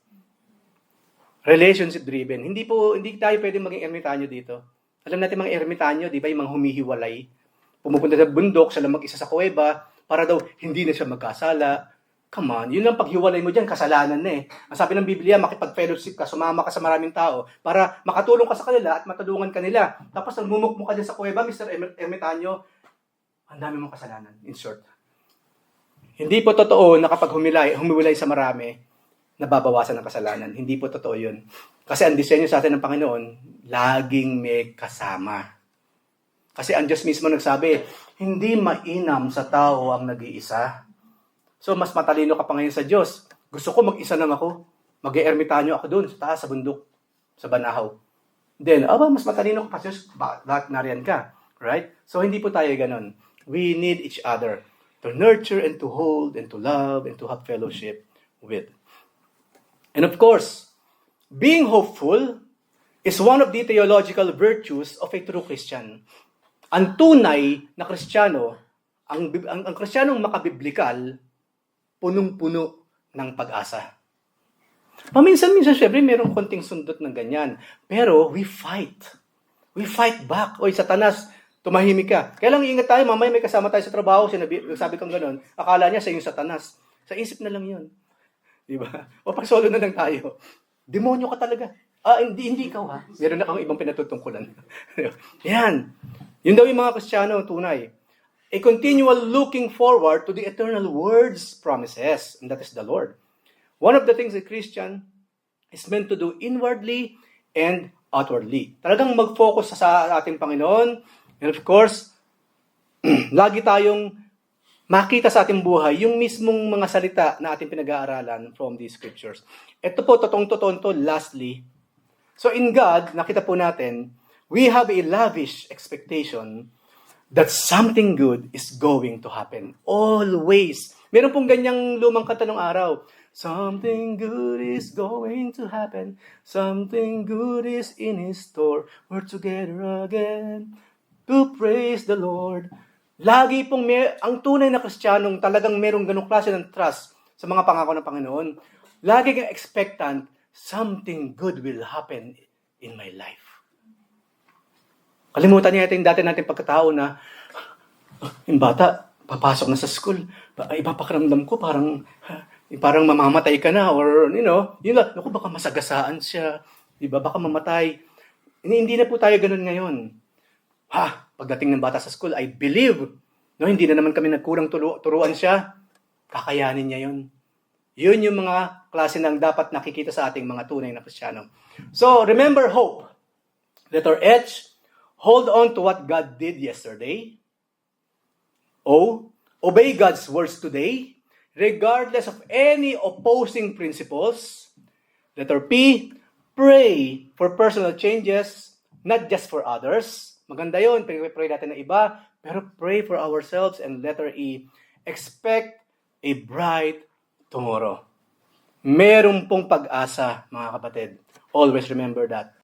Relationship-driven. Hindi tayo pwedeng maging ermitanyo dito. Alam natin mga ermitanyo, di ba, yung mga humihiwalay. Pumupunta sa bundok, sila mag-isa sa kuweba, para daw hindi na siya magkasala. Come on, yun lang paghiwalay mo dyan, kasalanan na eh. Ang sabi ng Biblia, makipag-fellowship ka, sumama ka sa maraming tao, para makatulong ka sa kanila at matulungan ka nila. Tapos nagmumukmo ka dyan sa kuweba, Mr. Ermitanyo, ang dami mong kasalanan, in short. Hindi po totoo na kapag humiwalay sa marami, nababawasan ng kasalanan. Hindi po totoo yun. Kasi ang disenyo sa atin ng Panginoon, laging may kasama. Kasi ang Diyos mismo nagsabi, hindi mainam sa tao ang nag-iisa. So, mas matalino ka pa ngayon sa Diyos. Gusto ko mag-isa lang ako. Mag-ermitanyo ako doon, sa taas, sa bundok, sa Banahaw. Then, mas matalino ka pa sa Diyos. Bakit nariyan ka? Right? So, hindi po tayo ganun. We need each other to nurture and to hold and to love and to have fellowship with. And of course, being hopeful is one of the theological virtues of a true Christian. Ang tunay na Kristiyano, ang Kristiyanong makabiblikal, punong-puno ng pag-asa. Paminsan-minsan, syempre, mayroong konting sundot ng ganyan. Pero we fight. We fight back. Oy, Satanas, tumahimik ka. Kaya lang ingat tayo, mamaya may kasama tayo sa trabaho, sabi kong gano'n, akala niya sa yung Satanas. Sa isip na lang yun. Diba? O pag solo na lang tayo, demonyo ka talaga. Hindi ikaw ha. Meron na kang ibang pinatutungkulan. Yan. Yun daw yung mga Kristiyano, tunay. A continual looking forward to the eternal words promises, and that is the Lord. One of the things a Christian is meant to do inwardly and outwardly. Talagang mag-focus sa ating Panginoon. And of course, lagi tayong makita sa ating buhay yung mismong mga salita na ating pinag-aaralan from these scriptures. Ito po, totoong-totoo to, lastly. So in God, nakita po natin, we have a lavish expectation that something good is going to happen. Always. Meron pong ganyang lumang kanta ng araw. Something good is going to happen. Something good is in His store. We're together again to praise the Lord. Lagi pong ang tunay na Kristiyanong talagang merong ganong klase ng trust sa mga pangako ng Panginoon. Lagi kang expectant, something good will happen in my life. Kalimutan niya yung dati natin pagkatao na yung bata, papasok na sa school, iba pakiramdam ko, parang mamamatay ka na, or, yun lang, ako baka masagasaan siya, diba, baka mamatay. Hindi na po tayo ganun ngayon. Pagdating ng bata sa school, I believe, hindi na naman kami nagkurang turuan siya, kakayanin niya yun. Yun yung mga klase ng dapat nakikita sa ating mga tunay na Kristiyano. So, remember hope. Letter H, hold on to what God did yesterday. O, obey God's words today, regardless of any opposing principles. Letter P, pray for personal changes, not just for others. Maganda yun, pray natin ng iba, pero pray for ourselves. And letter E, expect a bright tomorrow. Meron pong pag-asa, mga kapatid. Always remember that.